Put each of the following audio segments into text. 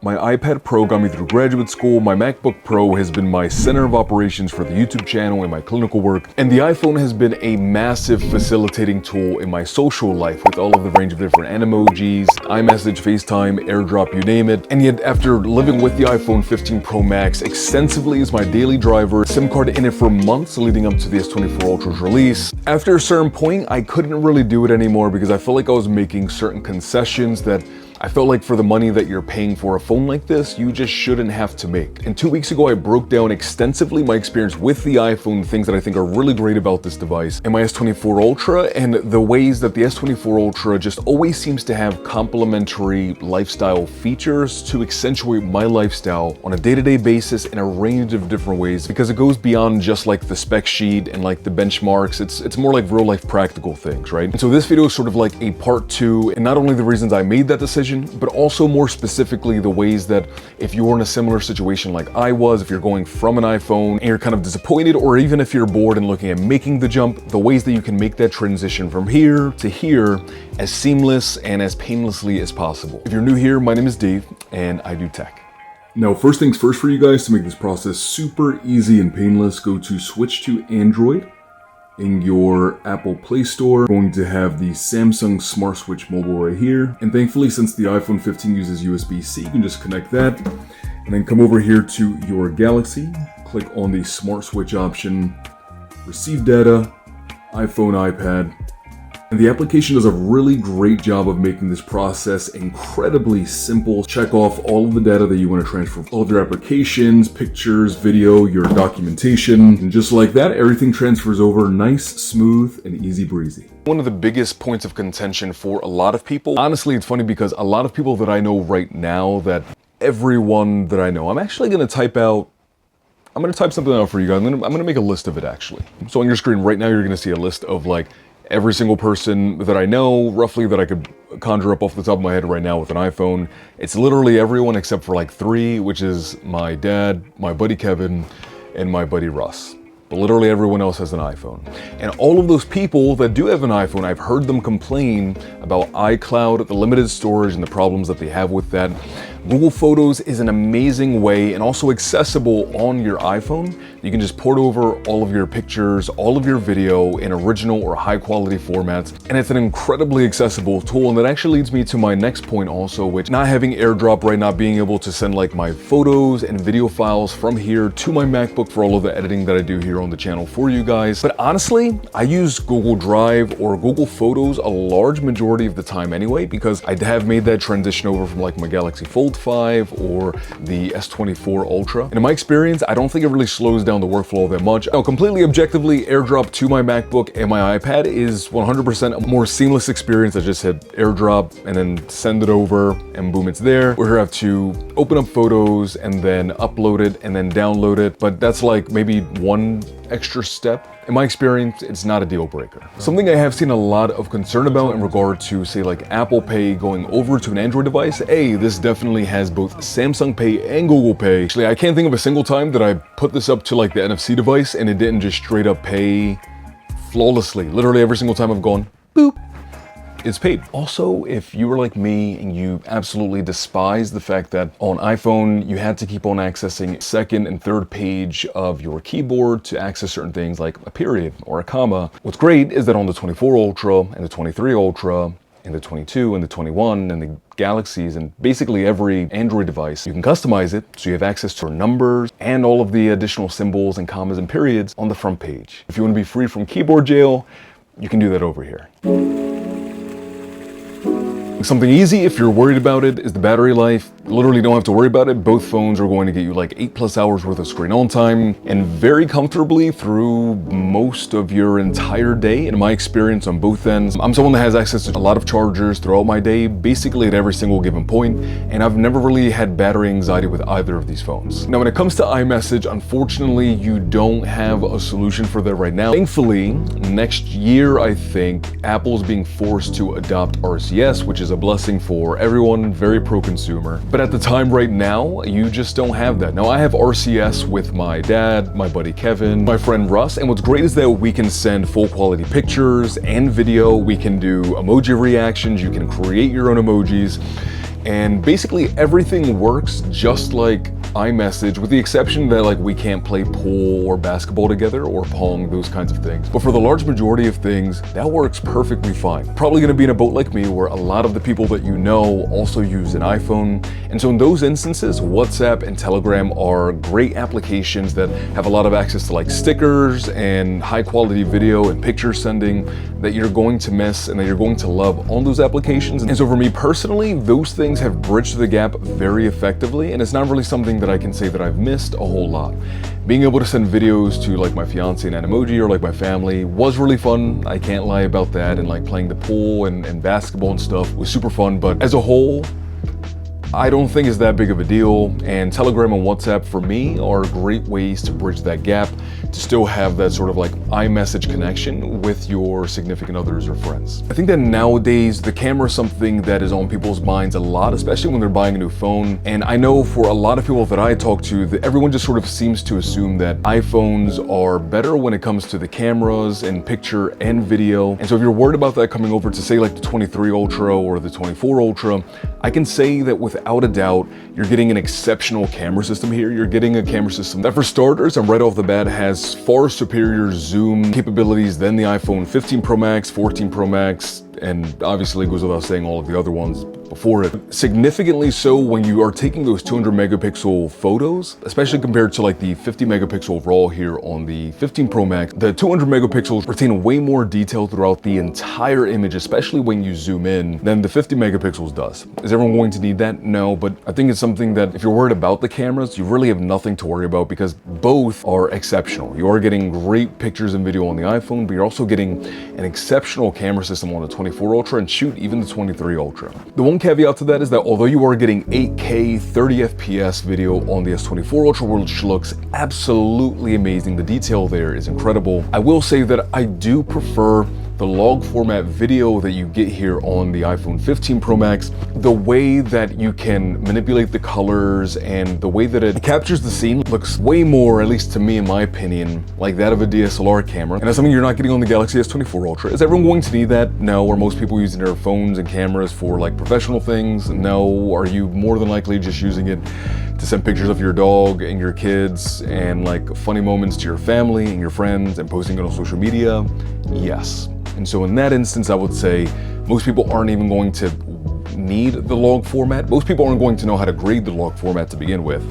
My iPad Pro got me through graduate school, my MacBook Pro has been my center of operations for the YouTube channel and my clinical work, and the iPhone has been a massive facilitating tool in my social life with all of the range of different emojis, iMessage, FaceTime, AirDrop, you name it. And yet after living with the iPhone 15 Pro Max extensively as my daily driver, SIM card in it for months leading up to the S24 Ultra's release, after a certain point I couldn't really do it anymore because I felt like I was making certain concessions that I felt like for the money that you're paying for a phone like this, you just shouldn't have to make. And 2 weeks ago, I broke down extensively my experience with the iPhone, the things that I think are really great about this device, and my S24 Ultra, and the ways that the S24 Ultra just always seems to have complementary lifestyle features to accentuate my lifestyle on a day-to-day basis in a range of different ways, because it goes beyond just like the spec sheet and like the benchmarks. It's more like real-life practical things, right? And so this video is sort of like a part two, and not only the reasons I made that decision, but also more specifically the ways that if you were in a similar situation like I was, if you're going from an iPhone and you're kind of disappointed, or even if you're bored and looking at making the jump, the ways that you can make that transition from here to here as seamless and as painlessly as possible. If you're new here, my name is Dave and I do tech. Now, first things first for you guys, to make this process super easy and painless, go to switch to Android. In your Apple Play Store, going to have the Samsung Smart Switch mobile right here. And thankfully, since the iPhone 15 uses USB-C, you can just connect that and then come over here to your Galaxy, click on the Smart Switch option, receive data, iPhone, iPad, and the application does a really great job of making this process incredibly simple. Check off all of the data that you want to transfer, all of your applications, pictures, video, your documentation, and just like that, everything transfers over nice, smooth, and easy breezy. One of the biggest points of contention for a lot of people, honestly, it's funny because a lot of people that I know right now, that everyone that I know, I'm actually going to type something out for you guys. I'm gonna make a list of it actually. So on your screen right now, you're gonna see a list of like every single person that I know, roughly, that I could conjure up off the top of my head right now with an iPhone. It's literally everyone except for like three, which is my dad, my buddy Kevin, and my buddy Russ. But literally everyone else has an iPhone. And all of those people that do have an iPhone, I've heard them complain about iCloud, the limited storage, and the problems that they have with that. Google Photos is an amazing way and also accessible on your iPhone. You can just port over all of your pictures, all of your video in original or high quality formats. And it's an incredibly accessible tool. And that actually leads me to my next point also, which not having AirDrop, right, not being able to send like my photos and video files from here to my MacBook for all of the editing that I do here on the channel for you guys. But honestly, I use Google Drive or Google Photos a large majority of the time anyway, because I have made that transition over from like my Galaxy Fold 5 or the S24 Ultra. And in my experience, I don't think it really slows down the workflow that much. Now, completely objectively, AirDrop to my MacBook and my iPad is 100% a more seamless experience. I just hit AirDrop and then send it over and boom, it's there. We're gonna have to open up Photos and then upload it and then download it. But that's like maybe one extra step. In my experience, it's not a deal breaker. Something I have seen a lot of concern about in regard to, say, like Apple Pay going over to an Android device. This definitely has both Samsung Pay and Google Pay. Actually, I can't think of a single time that I put this up to like the NFC device and it didn't just straight up pay flawlessly. Literally every single time I've gone, boop, it's paid. Also, if you were like me and you absolutely despise the fact that on iPhone you had to keep on accessing second and third page of your keyboard to access certain things like a period or a comma, what's great is that on the 24 Ultra and the 23 Ultra and the 22 and the 21 and the Galaxies and basically every Android device, you can customize it so you have access to numbers and all of the additional symbols and commas and periods on the front page. If you want to be free from keyboard jail, you can do that over here. Something easy if you're worried about it is the battery life. You literally don't have to worry about it. Both phones are going to get you like 8+ hours worth of screen on time and very comfortably through most of your entire day. In my experience on both ends, I'm someone that has access to a lot of chargers throughout my day, basically at every single given point, and I've never really had battery anxiety with either of these phones. Now, when it comes to iMessage, unfortunately, you don't have a solution for that right now. Thankfully, next year, I think, Apple's being forced to adopt RCS, which is a blessing for everyone, very pro-consumer. But at the time right now, you just don't have that. Now, I have RCS with my dad, my buddy Kevin, my friend Russ, and what's great is that we can send full quality pictures and video. We can do emoji reactions. You can create your own emojis. and basically everything works just like iMessage, with the exception that like we can't play pool or basketball together or Pong, those kinds of things. But for the large majority of things, that works perfectly fine. Probably gonna be in a boat like me where a lot of the people that you know also use an iPhone. And so in those instances, WhatsApp and Telegram are great applications that have a lot of access to like stickers and high quality video and picture sending that you're going to miss and that you're going to love on those applications. And so for me personally, those things have bridged the gap very effectively, and it's not really something that I can say that I've missed a whole lot. Being able to send videos to like my fiance and Animoji or like my family was really fun. I can't lie about that. And like playing the pool and basketball and stuff was super fun. But as a whole, I don't think it's that big of a deal, and Telegram and WhatsApp for me are great ways to bridge that gap, to still have that sort of like iMessage connection with your significant others or friends. I think that nowadays the camera is something that is on people's minds a lot, especially when they're buying a new phone. And I know for a lot of people that I talk to, that everyone just sort of seems to assume that iPhones are better when it comes to the cameras and picture and video. And so if you're worried about that coming over to say like the 23 Ultra or the 24 Ultra, I can say that without a doubt, you're getting an exceptional camera system here. You're getting a camera system that, for starters, and right off the bat, has far superior zoom capabilities than the iPhone 15 Pro Max, 14 Pro Max, and obviously goes without saying all of the other ones before it. Significantly so when you are taking those 200 megapixel photos, especially compared to like the 50 megapixel RAW here on the 15 Pro Max. The 200 megapixels retain way more detail throughout the entire image, especially when you zoom in, than the 50 megapixels does. Is everyone going to need that? No, but I think it's something that if you're worried about the cameras, you really have nothing to worry about, because both are exceptional. You are getting great pictures and video on the iPhone, but you're also getting an exceptional camera system on the 24 Ultra, and shoot, even the 23 Ultra. The one caveat to that is that although you are getting 8K 30 FPS video on the S24 Ultra, which looks absolutely amazing, the detail there is incredible, I will say that I do prefer the log format video that you get here on the iPhone 15 Pro Max. The way that you can manipulate the colors and the way that it captures the scene looks way more, at least to me in my opinion, like that of a DSLR camera. And that's something you're not getting on the Galaxy S24 Ultra. Is everyone going to need that? No. Are most people using their phones and cameras for like professional things? No. Are you more than likely just using it to send pictures of your dog and your kids and like funny moments to your family and your friends and posting it on social media? Yes. And so in that instance, I would say most people aren't even going to need the log format. Most people aren't going to know how to grade the log format to begin with.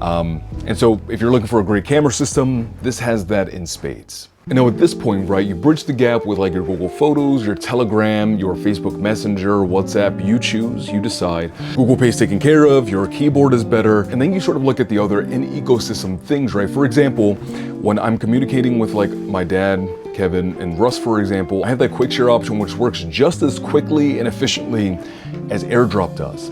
And so if you're looking for a great camera system, this has that in spades. And now at this point, right, you bridge the gap with like your Google Photos, your Telegram, your Facebook Messenger, WhatsApp, you choose, you decide. Google Pay is taken care of, your keyboard is better, and then you sort of look at the other in-ecosystem things, right? For example, when I'm communicating with like my dad, Kevin, and Russ, for example, I have that quick share option, which works just as quickly and efficiently as AirDrop does.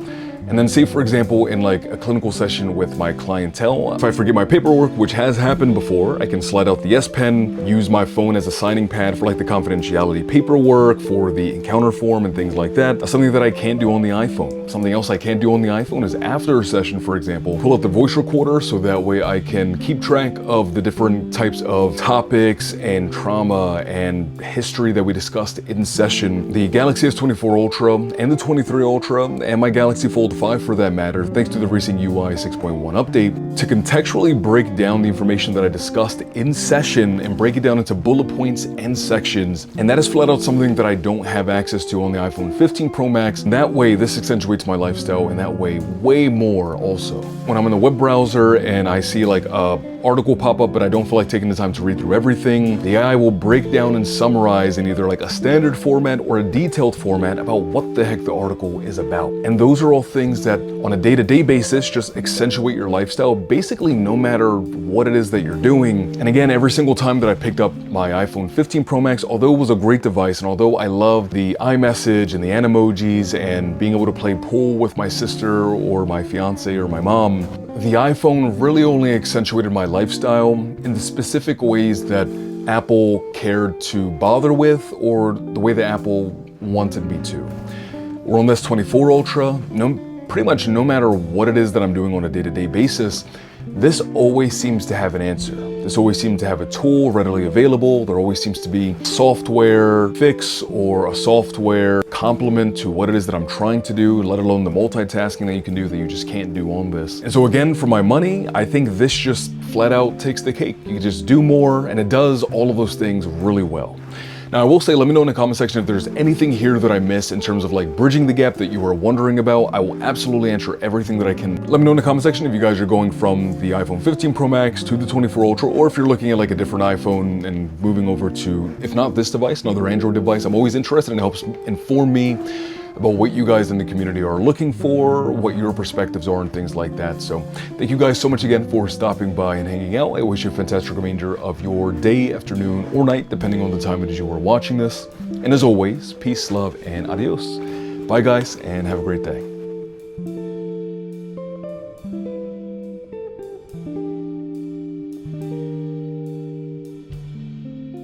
And then say, for example, in like a clinical session with my clientele, if I forget my paperwork, which has happened before, I can slide out the S Pen, use my phone as a signing pad for like the confidentiality paperwork, for the encounter form and things like that. That's something that I can't do on the iPhone. Something else I can't do on the iPhone is after a session, for example, pull out the voice recorder so that way I can keep track of the different types of topics and trauma and history that we discussed in session. The Galaxy S24 Ultra and the 23 Ultra and my Galaxy Fold 5 for that matter, thanks to the recent UI 6.1 update, to contextually break down the information that I discussed in session and break it down into bullet points and sections. And that is flat out something that I don't have access to on the iPhone 15 Pro Max. That way, this accentuates my lifestyle, and that way more also. When I'm in the web browser and I see like a article pop up, but I don't feel like taking the time to read through everything, the AI will break down and summarize in either like a standard format or a detailed format about what the heck the article is about. And those are all things that on a day-to-day basis just accentuate your lifestyle, basically no matter what it is that you're doing. And again, every single time that I picked up my iPhone 15 Pro Max, although it was a great device, and although I love the iMessage and the Animojis and being able to play pool with my sister or my fiance or my mom, the iPhone really only accentuated my lifestyle in the specific ways that Apple cared to bother with, or the way that Apple wanted me to. We're on this 24 Ultra, pretty much no matter what it is that I'm doing on a day-to-day basis, this always seems to have an answer. This always seems to have a tool readily available. There always seems to be software fix or a software complement to what it is that I'm trying to do, let alone the multitasking that you can do that you just can't do on this. And so again, for my money, I think this just flat out takes the cake. You can just do more, and it does all of those things really well. Now, I will say, let me know in the comment section if there's anything here that I missed in terms of like bridging the gap that you were wondering about. I will absolutely answer everything that I can. Let me know in the comment section if you guys are going from the iPhone 15 Pro Max to the 24 Ultra, or if you're looking at like a different iPhone and moving over to, if not this device, another Android device. I'm always interested, and it helps inform me about what you guys in the community are looking for, what your perspectives are, and things like that. So thank you guys so much again for stopping by and hanging out. I wish you a fantastic remainder of your day, afternoon, or night, depending on the time it is you are watching this. And as always, peace, love, and adios. Bye guys, and have a great day.